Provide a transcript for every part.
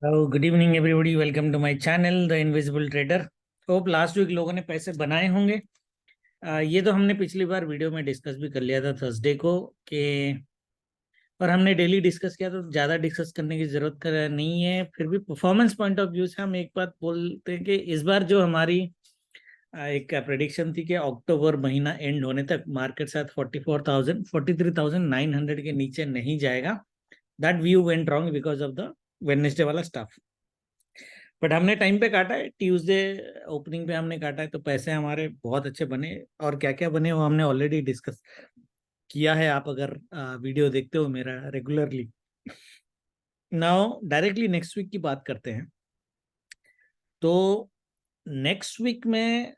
Good evening everybody, welcome to my channel the invisible trader. Hope last week लोगों ने पैसे बनाए होंगे। ये तो हमने पिछली बार वीडियो में डिस्कस भी कर लिया था थर्सडे को कि और हमने डेली डिस्कस किया, तो ज़्यादा डिस्कस करने की ज़रूरत नहीं है। फिर भी परफॉर्मेंस पॉइंट ऑफ व्यू से हम एक बात बोलते हैं कि इस बार जो हमारी एक प्रेडिक्शन थी कि अक्टूबर महीना एंड होने तक मार्केट शायद 43,900 के नीचे नहीं जाएगा। That view went wrong because of the Wednesday वाला स्टफ। बट हमने टाइम पे काटा है, ट्यूसडे ओपनिंग पे हमने काटा है, तो पैसे हमारे बहुत अच्छे बने। और क्या क्या बने वो हमने ऑलरेडी डिस्कस किया है, आप अगर वीडियो देखते हो मेरा regularly. Now directly next week की बात करते हैं। तो नेक्स्ट वीक में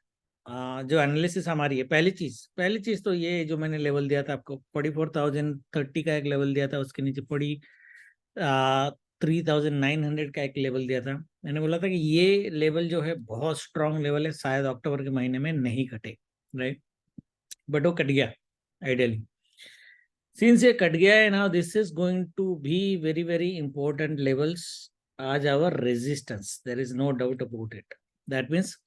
जो एनालिसिस हमारी है, पहली चीज तो ये जो मैंने लेवल दिया था आपको 44,030 का एक लेवल दिया था, उसके नीचे 3,900 का एक लेवल दिया था। मैंने बोला था कि ये लेवल जो है बहुत स्ट्रांग लेवल है, शायद अक्टूबर के महीने में नहीं कटे, राइट। बट वो कट गया आइडियली। सिंस ये कट गया है, now this is going to be very very important levels आज our resistance, there is no doubt about it. That means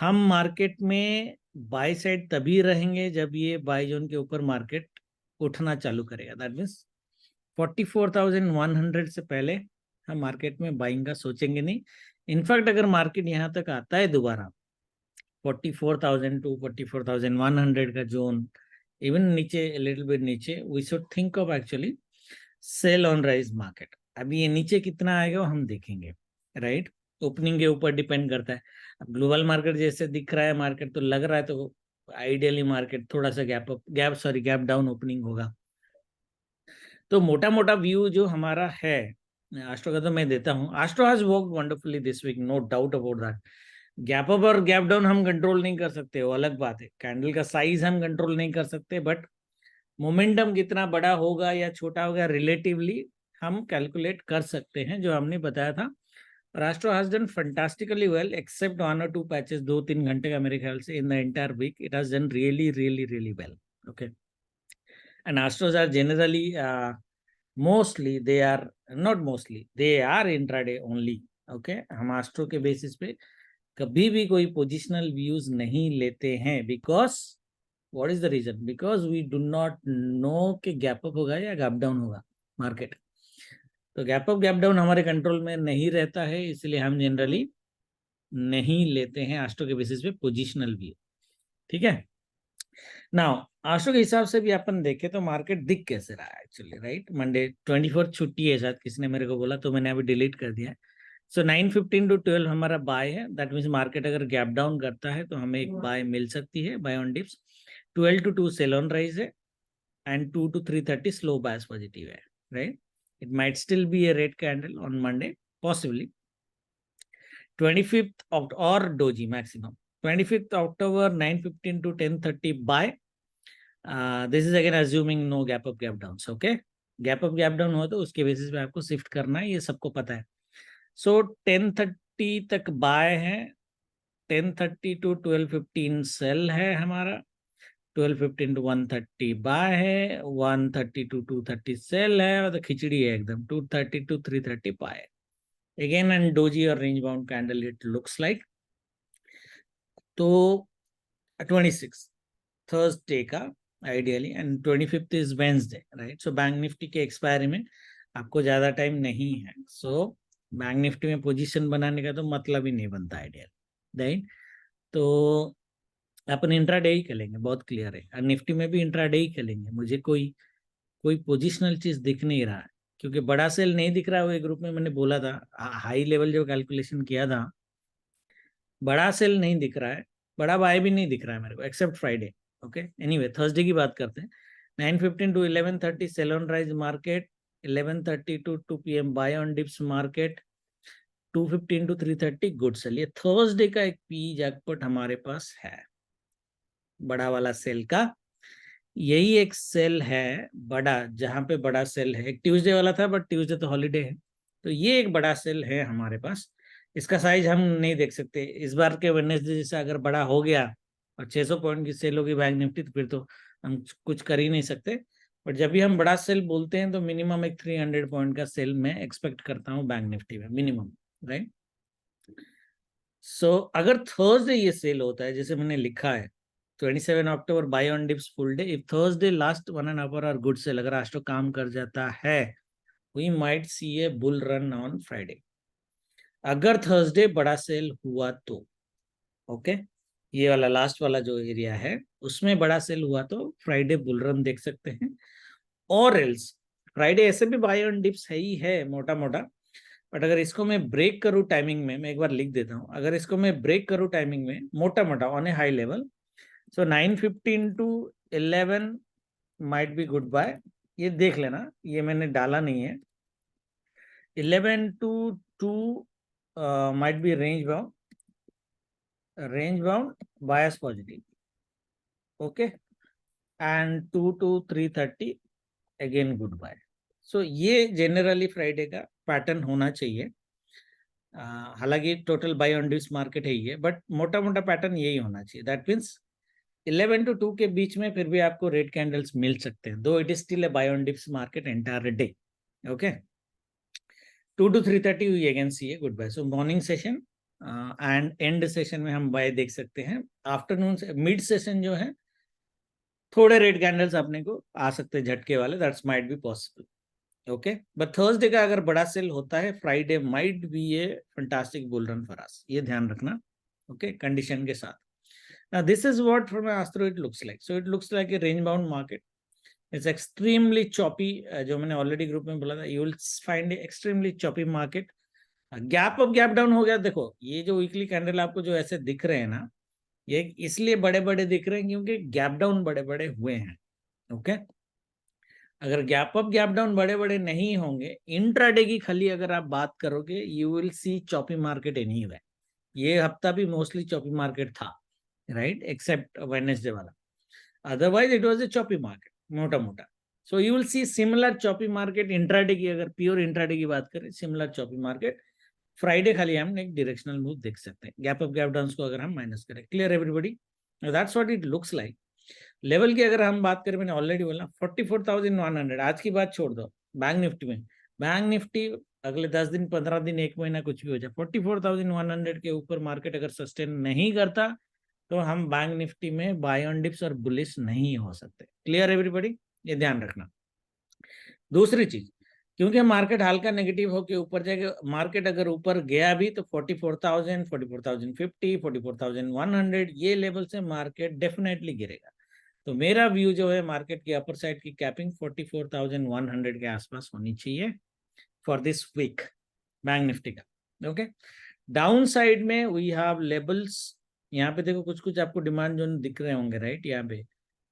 हम मार्केट में बाय साइड तभी रहेंगे जब ये बाय जोन के ऊपर मार्केट उठना चालू करेगा। दैट मीन्स 44,100 से पहले हम मार्केट में बाइंग का सोचेंगे नहीं। इनफैक्ट अगर मार्केट यहाँ तक आता है दोबारा 44,000 टू 44,100 का जोन, इवन नीचे लिटिल बिट नीचे, we should think of actually sell on rise market. अभी ये नीचे कितना आएगा वो हम देखेंगे, राइट। ओपनिंग के ऊपर डिपेंड करता है। अब ग्लोबल मार्केट जैसे दिख रहा है, मार्केट तो लग रहा है, तो आइडियली मार्केट थोड़ा सा गैप डाउन ओपनिंग होगा। तो मोटा मोटा व्यू जो हमारा है एस्ट्रो का, तो मैं देता हूँ Astro has worked wonderfully this week, no doubt about that. Gap up और गैप डाउन हम कंट्रोल नहीं कर सकते, वो अलग बात है। कैंडल का साइज हम कंट्रोल नहीं कर सकते, बट मोमेंटम कितना बड़ा होगा या छोटा होगा रिलेटिवली हम कैलकुलेट कर सकते हैं, जो हमने बताया था। राष्ट्रो has done fantastically well except 1 और 2 पैचेस, 2-3 घंटे का मेरे ख्याल से, in the entire week it has done really really really well. Okay, and astros are generally mostly they are, not mostly, they are intraday only. Okay, हम astro के basis पे कभी भी कोई पोजिशनल व्यूज नहीं लेते हैं, because what is the reason, because we do not know कि गैप अप होगा या गैप डाउन होगा मार्केट। तो गैप अप गैप डाउन हमारे कंट्रोल में नहीं रहता है, इसलिए हम जनरली नहीं लेते हैं एस्ट्रो के बेसिस पे पोजिशनल व्यू। ठीक है, नाउ एस्ट्रो के हिसाब से भी अपन देखे तो मार्केट दिख कैसे रहा है एक्चुअली, राइट। मंडे 24 छुट्टी है, शायद किसी ने मेरे को बोला, तो मैंने अभी डिलीट कर दिया है। सो 9:15 to 12 हमारा बाय है। दैट मीन्स मार्केट अगर गैप डाउन करता है तो हमें एक बाय मिल सकती है, buy on dips. 12 to 2 sell on rise है, and 2 to 3:30 slow bias positive है, right. It might still be a red candle on Monday, possibly. 25th और doji maximum 25th October 9:15 to 10:30 buy. This is again assuming no gap up gap down. Okay, gap up gap down हो तो उसके basis पे आपको shift करना है, ये सबको पता है। सो 10:30 तक बाय है, 10:30 to 12:15 सेल है हमारा, 12:15 to 1:30 बाय है, 1:30 to 2:30 सेल है, और तो खिचड़ी है एकदम। 2:30 to 3:30 buy again, and doji और range bound candle it looks like. तो 26 थर्सडे का ideally, and 25th is Wednesday, right. So bank Nifty के एक्सपायरी में आपको ज्यादा टाइम नहीं है, सो बैंक निफ्टी में पोजीशन बनाने का तो मतलब ही नहीं बनता आइडियल, राइट। तो अपन इंट्राडे ही खेलेंगे, बहुत क्लियर है। और निफ्टी में भी इंट्राडे ही खेलेंगे। मुझे कोई कोई पोजिशनल चीज दिख नहीं रहा है, क्योंकि बड़ा सेल नहीं दिख रहा है। वो एक ग्रुप में मैंने बोला था, हाई लेवल जो कैलकुलेशन किया था, बड़ा सेल नहीं दिख रहा है, बड़ा बाय भी नहीं दिख रहा है मेरे को, except Friday. Okay, anyway Thursday की बात करते हैं। 9:15 to 11:30 sell on rise market, 11:30 to 2 PM buy on dips market, 2:15 to 3:30 good sell. ये थर्सडे का एक पी जैकपॉट हमारे पास है, बड़ा वाला सेल का। यही एक सेल है बड़ा, जहां पे बड़ा सेल है। एक ट्यूसडे वाला था, बट ट्यूसडे तो हॉलीडे है, तो ये एक बड़ा सेल है हमारे पास। इसका साइज हम नहीं देख सकते। इस बार के वेडनेसडे जैसे अगर बड़ा हो गया और 600 पॉइंट की सेल होगी बैंक निफ्टी, तो फिर तो हम कुछ कर ही नहीं सकते। बट जब भी हम बड़ा सेल बोलते हैं तो मिनिमम एक 300 पॉइंट का सेल मैं एक्सपेक्ट करता हूँ बैंक निफ्टी में मिनिमम, राइट। सो अगर थर्सडे ये सेल होता है जैसे मैंने लिखा है 27 October buy on dips full day, if Thursday last 1.5 hour good sell, अगर आज तो काम कर जाता है, we might see a bull run on Friday. अगर थर्सडे बड़ा सेल हुआ तो ओके, ये वाला लास्ट वाला जो एरिया है उसमें बड़ा सेल हुआ तो फ्राइडे बुल रन देख सकते हैं। और एल्स फ्राइडे ऐसे भी बाय ऑन डिप्स है ही है मोटा मोटा, बट अगर इसको मैं ब्रेक करूँ टाइमिंग में, मैं एक बार लिख देता हूँ, अगर इसको मैं ब्रेक करूँ टाइमिंग में मोटा मोटा on a high level, so 9:15 to 11 might be good buy, ये देख लेना, ये मैंने डाला नहीं है। 11 to 2 might be range bound bias positive, okay, and 2 to 3:30 again good buy। So ये जनरली फ्राइडे का पैटर्न होना चाहिए। हालांकि total buy on dips market है ये, बट मोटा मोटा पैटर्न यही होना चाहिए। दैट मीन्स 11 to 2 के बीच में फिर भी आपको रेड कैंडल्स मिल सकते हैं, though it is still a buy on dips market entire day, okay. 2 to 3:30 we again see a good buy. So morning session and end session में हम बाय देख सकते हैं। आफ्टरनून से मिड सेशन जो है थोड़े रेड कैंडल्स अपने को आ सकते हैं झटके वाले, that's might be possible, okay. But Thursday का अगर बड़ा सेल होता है, Friday might be A fantastic bull run for us, ये ध्यान रखना, ओके, कंडीशन के साथ। Now this is what from Astro it looks like. So it looks like a range bound market. It's extremely choppy, जो मैंने already group में बोला था, you will find a extremely choppy market. Gap up gap down हो गया, देखो ये जो वीकली कैंडल आपको जो ऐसे दिख रहे हैं ना, ये इसलिए बड़े बड़े दिख रहे हैं क्योंकि गैप डाउन बड़े बड़े हुए हैं, ओके। अगर गैप अप गैप डाउन बड़े बड़े नहीं होंगे, इंट्राडे की खाली अगर आप बात करोगे, you will see choppy market anyway. ये हफ्ता भी मोस्टली चॉपी मार्केट था, राइट, एक्सेप्ट वेडनेसडे वाला, otherwise it was a choppy market मोटा मोटा। So you will see similar choppy market intraday की, अगर प्योर इंट्राडे की बात करें, सिमिलर चॉपी मार्केट फ्राइडे खाली हम एक डायरेक्शनल मूव देख सकते हैं, गैप अप गैप डाउन को अगर हम माइनस करें। Clear everybody, that's what it looks like. Level की अगर हम बात करें, मैंने ऑलरेडी बोला 44,100, आज की बात छोड़ दो, बैंक निफ्टी में, बैंक निफ्टी अगले 10 दिन 15 दिन 1 महीना कुछ भी हो जाए, 44,100 के ऊपर मार्केट अगर सस्टेन नहीं करता तो हम बैंक निफ्टी में बाय ऑन डिप्स और बुलिश नहीं हो सकते। क्लियर एवरीबॉडी, ये ध्यान रखना। दूसरी चीज, क्योंकि मार्केट हल्का नेगेटिव होकर ऊपर जाएगा, मार्केट अगर ऊपर गया भी तो 44,000, 44,050, 44,100 ये लेवल से मार्केट डेफिनेटली गिरेगा। तो मेरा व्यू जो है, मार्केट की अपर साइड की कैपिंग 44,100 के आसपास होनी चाहिए for this week Bank Nifty का, ओके। डाउन साइड में वी हैव लेवल्स, यहाँ पे देखो कुछ कुछ आपको डिमांड जोन दिख रहे होंगे, राइट, यहाँ पे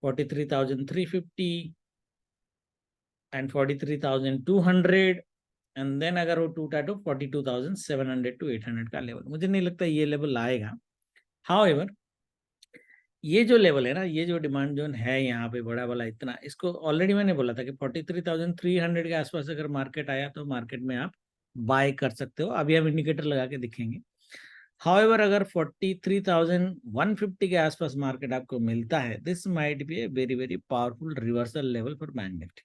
43,350 एंड 43,200, एंड देन अगर वो टूटा तो 42,700 to 800 का लेवल, मुझे नहीं लगता ये लेवल आएगा। हाउएवर ये जो लेवल है ना, ये जो डिमांड जोन है यहाँ पे बड़ा वाला इतना, इसको ऑलरेडी मैंने बोला था कि 43,300 के आसपास अगर मार्केट आया तो मार्केट में आप बाय कर सकते हो। अभी हम इंडिकेटर लगा के दिखेंगे। हाउएवर अगर 43,150 के आसपास मार्केट आपको मिलता है, this might be a very very powerful reversal level for bank Nifty.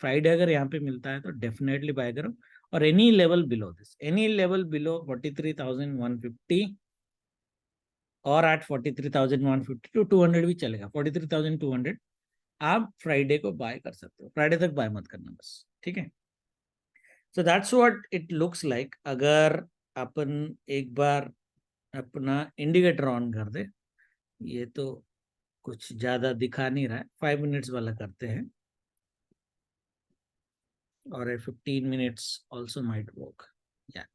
Friday अगर यहाँ पे मिलता है तो डेफिनेटली बाय करो, और any level below this, any level below 43,150 और एट 43,150 to 200 भी चलेगा, 43,200 आप फ्राइडे को बाय कर सकते हो, फ्राइडे तक बाय मत करना बस, ठीक है। So that's what it looks like. अगर अपन एक बार अपना इंडिकेटर ऑन कर दे, ये तो कुछ ज्यादा दिखा नहीं रहा है, 5 मिनट्स वाला करते हैं, और 15 मिनट्स ऑल्सो माइट वर्क, या।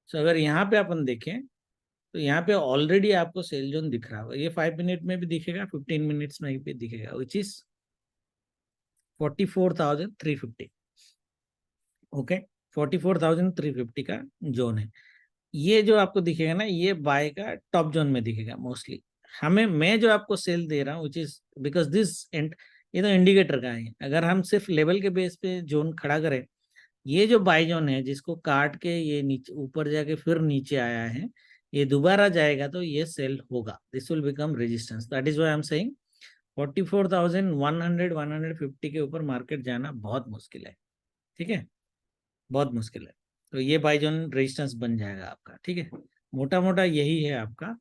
सो अगर यहाँ पे अपन देखें तो यहाँ पे ऑलरेडी आपको सेल जोन दिख रहा होगा, ये 5 मिनट में भी दिखेगा, 15 मिनट्स में भी दिखेगा, विच इज 44,350, ओके। 44,350 का जोन है, ये जो आपको दिखेगा ना, ये बाय का टॉप जोन में दिखेगा मोस्टली हमें। मैं जो आपको सेल दे रहा हूँ which is because this and, ये तो इंडिकेटर का है, अगर हम सिर्फ लेवल के बेस पे जोन खड़ा करें, ये जो बाय जोन है जिसको काट के ये नीचे ऊपर जाके फिर नीचे आया है, ये दोबारा जाएगा तो ये सेल होगा, this will become resistance, that is why I am saying 44,100 150 के ऊपर मार्केट जाना बहुत मुश्किल है, ठीक है, बहुत मुश्किल है। तो ये बाई जोन रेजिस्टेंस बन जाएगा आपका, ठीक है, मोटा मोटा यही है आपका।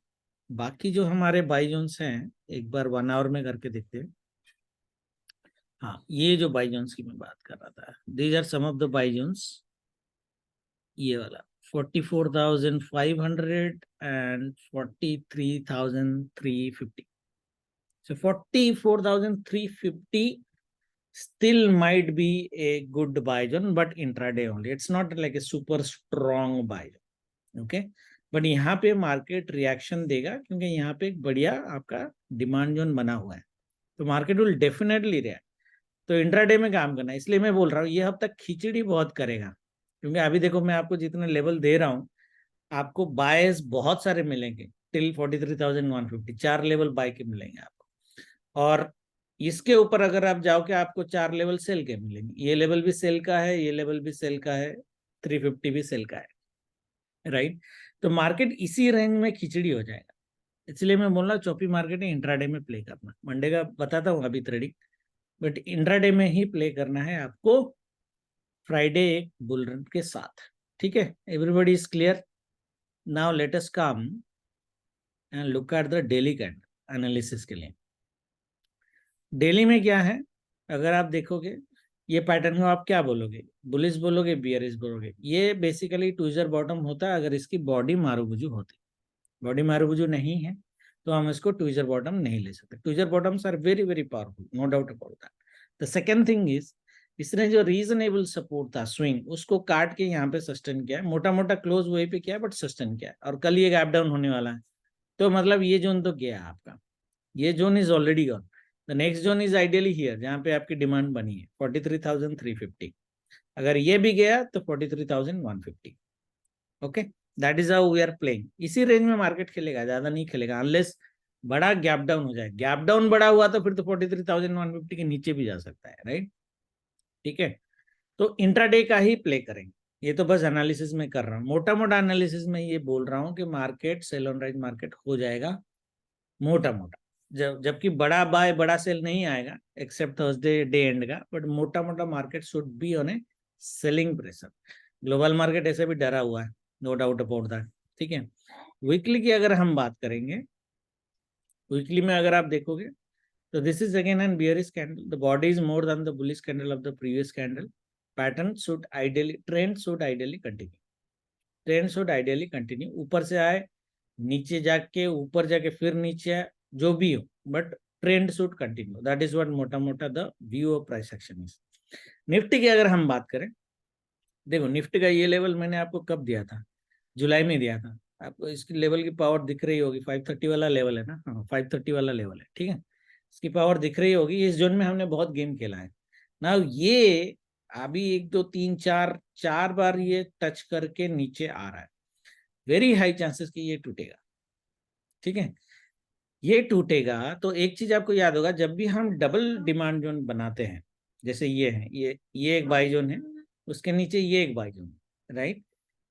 बाकी जो हमारे बाई जोन्स हैं एक बार 1 आवर में करके देखते हैं। हाँ, ये जो बाई जोन्स की मैं बात कर रहा था, these are some of the buy zones. ये वाला 44,500 and 43,350। So 44,350 still might be a good buy zone, but intraday only. It's not like a super strong buy zone. Okay, but यहाँ पे मार्केट रिएक्शन देगा क्योंकि यहाँ पे एक बढ़िया आपका डिमांड जोन बना हुआ है, तो मार्केट विल डेफिनेटली रिएक्ट। तो इंट्राडे में काम करना है, इसलिए मैं बोल रहा हूँ ये हफ्ता खिचड़ी बहुत करेगा, क्योंकि अभी देखो मैं आपको जितने लेवल दे रहा हूँ आपको बायस बहुत सारे मिलेंगे टिल 43,150, 4 लेवल बाय के मिलेंगे आपको। और इसके ऊपर अगर आप जाओगे आपको 4 लेवल सेल के मिलेंगे, ये लेवल भी सेल का है, ये लेवल भी सेल का है, 350 भी सेल का है, राइट। तो मार्केट इसी रेंज में खिचड़ी हो जाएगा, इसलिए मैं बोल रहा हूँ चौपी मार्केट में इंट्राडे में प्ले करना। मंडे का बताता हूँ अभी ट्रेडिंग, बट इंट्राडे में ही प्ले करना है आपको, फ्राइडे एक बुल रन के साथ, ठीक है। Everybody is clear? Now let us come and look at the daily candle analysis के लिए। डेली में क्या है, अगर आप देखोगे ये पैटर्न को आप क्या बोलोगे, बुलिश बोलोगे, बियरिश बोलोगे। ये बेसिकली ट्विजर बॉटम होता है अगर इसकी बॉडी मारूबुजू होती, बॉडी मारूबुजू नहीं है तो हम इसको ट्विजर बॉटम नहीं ले सकते। Tweezer bottoms are very very powerful, no doubt about that. The second thing is इसने जो रीजनेबल सपोर्ट था स्विंग उसको काट के यहाँ पे सस्टेन किया है, मोटा मोटा क्लोज वही पे किया है बट सस्टेन किया है, और कल ये गैप डाउन होने वाला है। तो मतलब ये जोन तो गया आपका, ये zone is already gone. The next zone is ideally here जहाँ पे आपकी डिमांड बनी है 43,350। अगर ये भी गया तो 43,150। Okay, that is how we are playing. इसी रेंज में मार्केट खेलेगा, ज्यादा नहीं खेलेगा अनलेस बड़ा गैप डाउन हो जाए। गैप डाउन बड़ा हुआ तो फिर तो 43,150 के नीचे भी जा सकता है, राइट, ठीक है। तो इंट्राडे का ही प्ले करेंगे, ये तो बस एनालिसिस में कर रहा हूँ, मोटा मोटा एनालिसिस में ये बोल रहा हूँ कि market sell on rise market हो जाएगा मोटा मोटा, जबकि बड़ा बाय बड़ा सेल नहीं आएगा एक्सेप्ट थर्सडे डे एंड का, बट मोटा मोटा market should be on A selling pressure. Global market ऐसे भी डरा हुआ है, नो डाउट अबाउट दैट, ठीक है। वीकली की अगर हम बात करेंगे, वीकली में अगर आप देखोगे तो this is again an bearish candle, the body is more than the bullish candle of the previous candle. Pattern should ideally, trend should ideally continue, trend should ideally continue, ऊपर से आए नीचे जाके ऊपर जाके फिर नीचे आए, जो भी हो but trend should continue, that is what मोटा मोटा the view of price action is. Nifty की अगर हम बात करें, देखो निफ्टी का ये लेवल मैंने आपको कब दिया था, जुलाई में दिया था आपको। इसकी लेवल की पावर दिख रही होगी, 530 वाला लेवल है ना, हाँ 530 वाला लेवल है, ठीक है। इसकी पावर दिख रही होगी, इस जोन में हमने बहुत गेम खेला है ना। ये अभी 1 2 3 4 4 बार ये टच करके नीचे आ रहा है, वेरी हाई चांसेस कि ये टूटेगा, ठीक है। ये टूटेगा तो एक चीज आपको याद होगा, जब भी हम डबल डिमांड जोन बनाते हैं, जैसे ये है, ये एक बाई जोन है, उसके नीचे ये एक बाई जोन, राइट।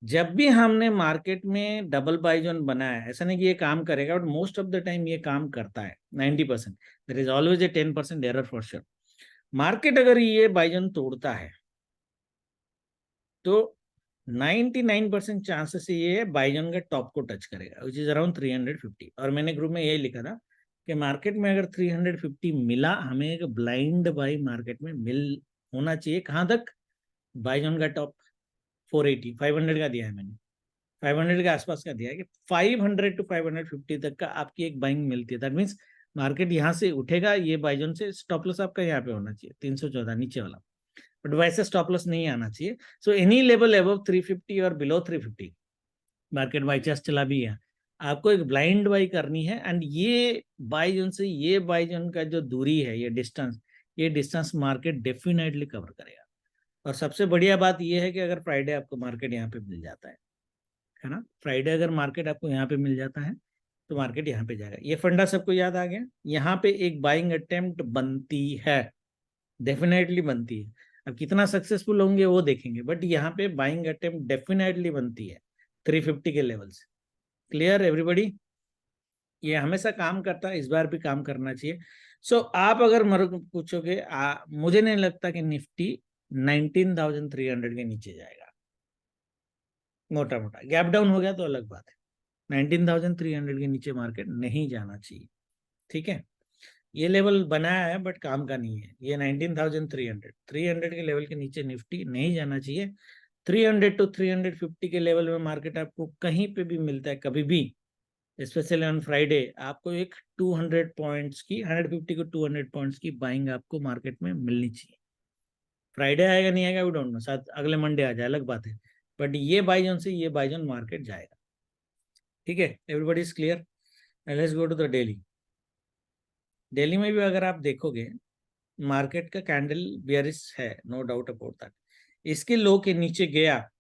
जब भी हमने मार्केट में डबल बाई जोन बनाया है, ऐसा नहीं कि ये काम करेगा but most of the time ये काम करता है 90%। There is always a 10% error for sure. Market अगर ये बाई जोन तोड़ता है तो 99% चांसेस ये बाई जोन के टॉप को टच करेगा, विच इज अराउंड 350। और मैंने ग्रुप में यही लिखा था कि मार्केट में अगर 350 मिला, हमें एक ब्लाइंड बाई मार्केट में मिल होना चाहिए। कहाँ तक? बाई जोन का टॉप 480, 500 का दिया है मैंने, 500 के आसपास का दिया है कि 500 टू 550 तक का आपकी एक बाइंग मिलती है। दैट मीन्स मार्केट यहाँ से उठेगा, ये बाई जोन से स्टॉप लॉस आपका यहाँ पे होना चाहिए 314 नीचे वाला, बट वैसे स्टॉप लॉस नहीं आना चाहिए। सो एनी लेवल अबव 350 और बिलो 350 मार्केट बाई चांस चला भी है, आपको एक ब्लाइंड बाई करनी है। एंड ये बाई जोन से ये बाई जोन का जो दूरी है, ये डिस्टेंस मार्केट डेफिनेटली कवर करेगा। और सबसे बढ़िया बात ये है कि अगर फ्राइडे आपको मार्केट यहाँ पे मिल जाता है ना, फ्राइडे अगर मार्केट आपको यहाँ पे मिल जाता है तो मार्केट यहाँ पे जाएगा। ये फंडा सबको याद आ गया, यहाँ पे एक बाइंग अटेम्प्ट बनती है, डेफिनेटली बनती है। अब कितना सक्सेसफुल होंगे वो देखेंगे, बट यहाँ पे बाइंग अटेम्प्ट डेफिनेटली बनती है 350 के लेवल से। Clear everybody? ये हमेशा काम करता है, इस बार भी काम करना चाहिए। सो आप अगर पूछोगे मुझे नहीं लगता कि निफ्टी 19,300 के नीचे जाएगा। मोटा मोटा गैप डाउन हो गया तो अलग बात है, 19,300 के नीचे मार्केट नहीं जाना चाहिए। ठीक है, ये लेवल बनाया है बट काम का नहीं है। ये 19,300 300 के लेवल के नीचे निफ्टी नहीं जाना चाहिए। 300 टू 350 के लेवल में मार्केट आपको कहीं पे भी मिलता है कभी भी, स्पेशली ऑन फ्राइडे। आपको एक 200 पॉइंट्स की, 150 को 200 पॉइंट्स की बाइंग आपको मार्केट में मिलनी चाहिए। फ्राइडे आएगा नहीं आएगा वी डोंट नो, शायद अगले मंडे आ जाए, अलग बात है। बट ये बाइजोन से ये बाइजोन मार्केट जाएगा। ठीक है, everybody is clear. Let's go to the daily. Daily में भी अगर आप देखोगे मार्केट का कैंडल बियरिश है, नो डाउट अबाउट दैट। इसके लो के नीचे गया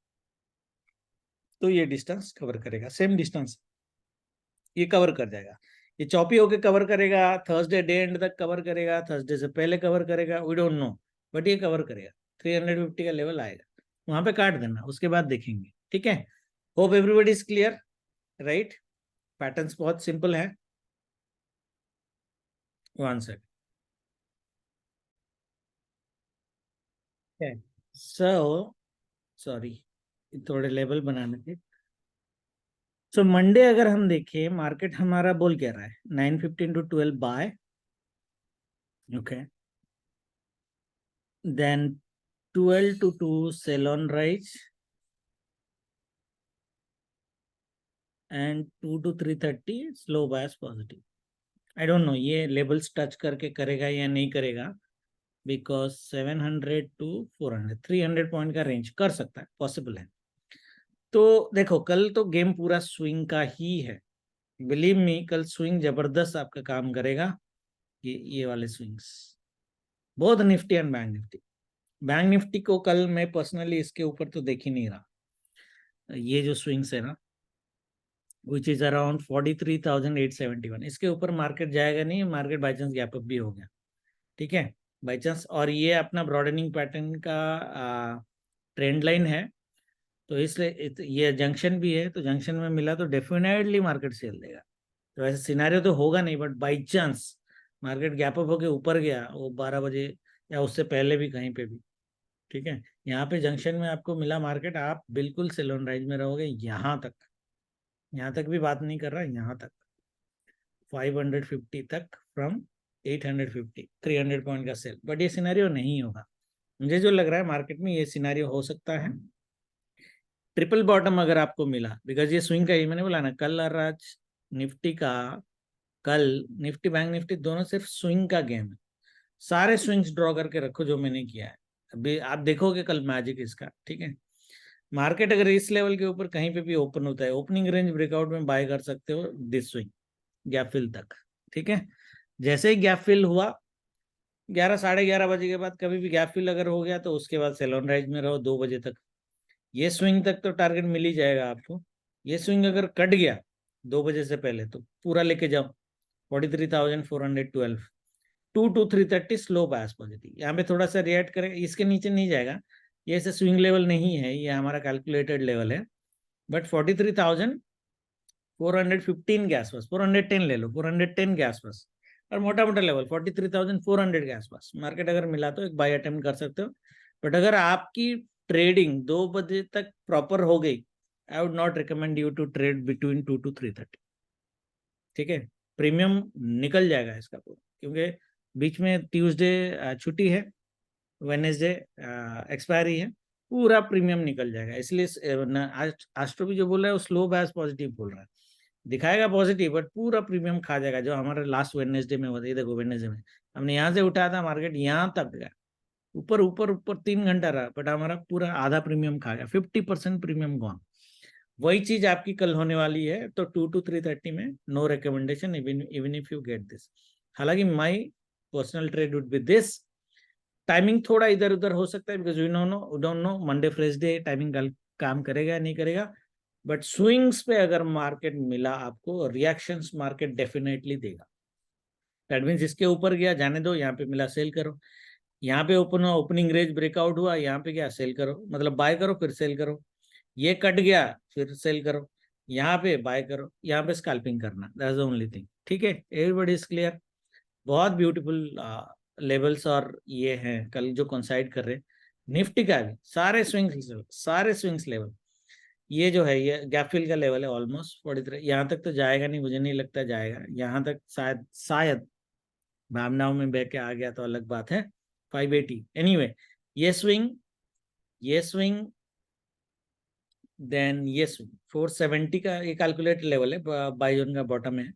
तो ये डिस्टेंस कवर करेगा, सेम डिस्टेंस ये कवर कर जाएगा। ये चौपी होके कवर करेगा, थर्सडे डे एंड तक कवर करेगा, थर्सडे से पहले कवर करेगा, वी डोंट नो, बट ये कवर करेगा। 350 का लेवल आएगा, वहां पे काट देना, उसके बाद देखेंगे। ठीक है, hope everybody is clear, right. Patterns बहुत सिंपल है। वन सेक, सो सॉरी, थोड़े लेवल बनाने थे। सो मंडे अगर हम देखें, मार्केट हमारा बोल क्या रहा है, 9:15 to 12 buy, okay, then 12 to 2 sell on rise, and 2 to 3:30 slow bias positive. I don't know ये लेवल्स टच करके करेगा या नहीं करेगा, बिकॉज 700 to 400 300 पॉइंट का रेंज कर सकता है, पॉसिबल है। तो देखो कल तो गेम पूरा स्विंग का ही है, बिलीव मी, कल स्विंग जबरदस्त आपका काम करेगा। ये वाले स्विंग्स बहुत Nifty and bank Nifty. Bank Nifty को कल मैं पर्सनली इसके ऊपर तो देख ही नहीं रहा। ये जो स्विंग्स है ना, विच इज अराउंड 43,871, इसके ऊपर मार्केट जाएगा नहीं। Market by chance gap up भी हो गया, ठीक है, बाई चांस, और ये अपना ब्रॉडनिंग पैटर्न का ट्रेंड लाइन है, तो इसलिए ये जंक्शन भी है, तो जंक्शन में मिला तो डेफिनेटली मार्केट सेल देगा। तो ऐसा सिनारियो तो होगा नहीं, but by chance market gap up होके ऊपर गया वो 12 बजे या उससे पहले भी कहीं पे भी, ठीक है, यहाँ पे जंक्शन में आपको मिला मार्केट, आप बिल्कुल सेल ऑन राइज में रहोगे। यहाँ तक, यहाँ तक भी बात नहीं कर रहा, यहाँ तक 550 तक फ्रॉम 850, 300 पॉइंट का सेल। बट ये सिनेरियो नहीं होगा, मुझे जो लग रहा है मार्केट में ये सिनेरियो हो सकता है। ट्रिपल बॉटम अगर आपको मिला, बिकॉज ये स्विंग का ही मैंने बोला ना, कल और आज निफ्टी का, कल निफ्टी बैंक निफ्टी दोनों सिर्फ स्विंग का गेम है। सारे स्विंग्स ड्रॉ करके रखो जो मैंने किया है, अभी आप देखोगे कल मैजिक इसका। ठीक है, मार्केट अगर इस लेवल के ऊपर कहीं पे भी ओपन होता है, ओपनिंग रेंज ब्रेकआउट में बाय कर सकते हो दिस स्विंग गैप फिल तक। ठीक है, जैसे ही गैप फिल हुआ 11 11:30 बजे के बाद कभी भी गैप फिल अगर हो गया तो उसके बाद सेल ऑन राइज में रहो 2 बजे तक। ये स्विंग तक तो टारगेट मिल ही जाएगा आपको। ये स्विंग अगर कट गया 2 बजे से पहले तो पूरा लेके जाओ 43,412, 2 to 330 स्लो बायस पॉजिटिव। यहाँ पे थोड़ा सा रिएक्ट करेगा, इसके नीचे नहीं जाएगा, ये ऐसे स्विंग लेवल नहीं है, ये हमारा कैलकुलेटेड लेवल है। बट 43,415 के आसपास, 410 ले लो, 410 के आसपास, और मोटा मोटा लेवल 43,400 के आसपास मार्केट अगर मिला तो एक बाय अटेम्प्ट कर सकते हो। बट अगर आपकी ट्रेडिंग 2 बजे तक प्रॉपर हो गई, I would not recommend you to trade between 2 to 3:30। ठीक है, प्रीमियम निकल जाएगा इसका पूरा, क्योंकि बीच में ट्यूसडे छुट्टी है, वेनेसडे एक्सपायरी है, पूरा प्रीमियम निकल जाएगा। इसलिए एस्ट्रो भी जो बोल रहा है वो स्लो बायस पॉजिटिव बोल रहा है, दिखाएगा पॉजिटिव बट पूरा प्रीमियम खा जाएगा, जो हमारे लास्ट वेडनेसडे में होता है। देखो वेडनेसडे में हमने यहाँ से उठाया था, मार्केट यहाँ तक गया, ऊपर ऊपर ऊपर 3 घंटा रहा, बट हमारा पूरा आधा प्रीमियम खा गया, 50% प्रीमियम गॉन। वही चीज आपकी कल होने वाली है। तो 2 to 3:30 में no recommendation, even if you get this. हालांकि my personal trade would be this. Timing थोड़ा इधर उधर हो सकता है, because we don't know Monday Friday timing कल काम करेगा या नहीं करेगा। बट स्विंग्स पे अगर मार्केट मिला आपको, रिएक्शंस मार्केट डेफिनेटली देगा। दैट मीन्स इसके ऊपर गया जाने दो, यहाँ पे मिला सेल करो, यहाँ पे ओपन हुआ, ओपनिंग रेंज ब्रेकआउट हुआ, यहाँ पे गया सेल करो, मतलब बाय करो फिर सेल करो। ये कट गया फिर सेल करो, यहाँ पे बाय करो, यहाँ पे स्कैल्पिंग करना, दैट्स द ओनली थिंग। ठीक है, एवरीबॉडी इज क्लियर। बहुत ब्यूटीफुल लेवल्स और ये हैं कल जो कंसाइड कर रहे हैं। निफ्टी का भी सारे स्विंग्स लेवल, ये जो है ये गैप फिल का लेवल है ऑलमोस्ट 43। यहाँ तक तो जाएगा नहीं, मुझे नहीं लगता जाएगा यहाँ तक, शायद भावनाओं में बह के आ गया तो अलग बात है। 580 एनीवे, ये स्विंग, ये स्विंग, देन ये स्विंग 470 का ये कैलकुलेट लेवल है, बाई जोन का बॉटम है।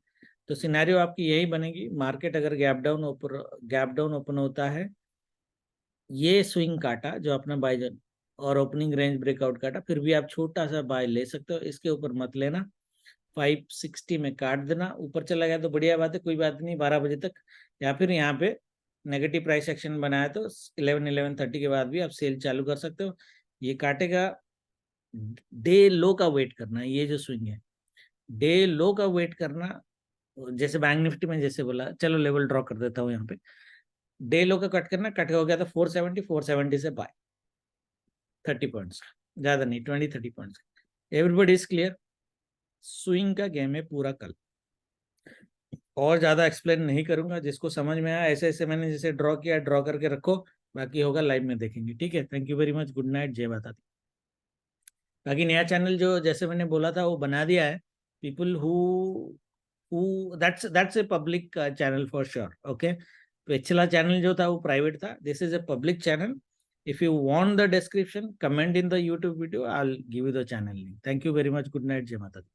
तो सिनेरियो आपकी यही बनेगी, मार्केट अगर गैप डाउन ओपन होता है, ये स्विंग काटा जो अपना बाई जोन और ओपनिंग रेंज ब्रेकआउट काटा, फिर भी आप छोटा सा बाय ले सकते हो, इसके ऊपर मत लेना। 560 में काट देना, ऊपर चला गया तो बढ़िया बात है, कोई बात नहीं 12 बजे तक, या फिर यहाँ पे नेगेटिव प्राइस एक्शन बनाया तो 11:30 के बाद भी आप सेल चालू कर सकते हो। ये काटेगा, डे लो का वेट करना है, ये जो स्विंग है डे लो का वेट करना। जैसे बैंक निफ्टी में जैसे बोला, चलो लेवल ड्रॉ कर देता हूँ यहाँ पे, डे लो का कट करना, कट हो गया तो 470 से बाय 30 पॉइंट्स, ज्यादा नहीं 20-30 points. Everybody is clear, swing का गेम है पूरा कल, और ज्यादा एक्सप्लेन नहीं करूंगा, जिसको समझ में आया ऐसे ऐसे मैंने जैसे ड्रॉ किया ड्रॉ करके रखो, बाकी होगा लाइव में देखेंगे। ठीक है, thank you very much, good night, जय माता दी। बाकी नया चैनल जो जैसे मैंने बोला था वो बना दिया है, people who that's a public channel for sure. Okay, पिछला चैनल जो था वो प्राइवेट था, this is a public channel. If you want the description, comment in the YouTube video, I will give you the channel link. Thank you very much, good night, जय माता दी।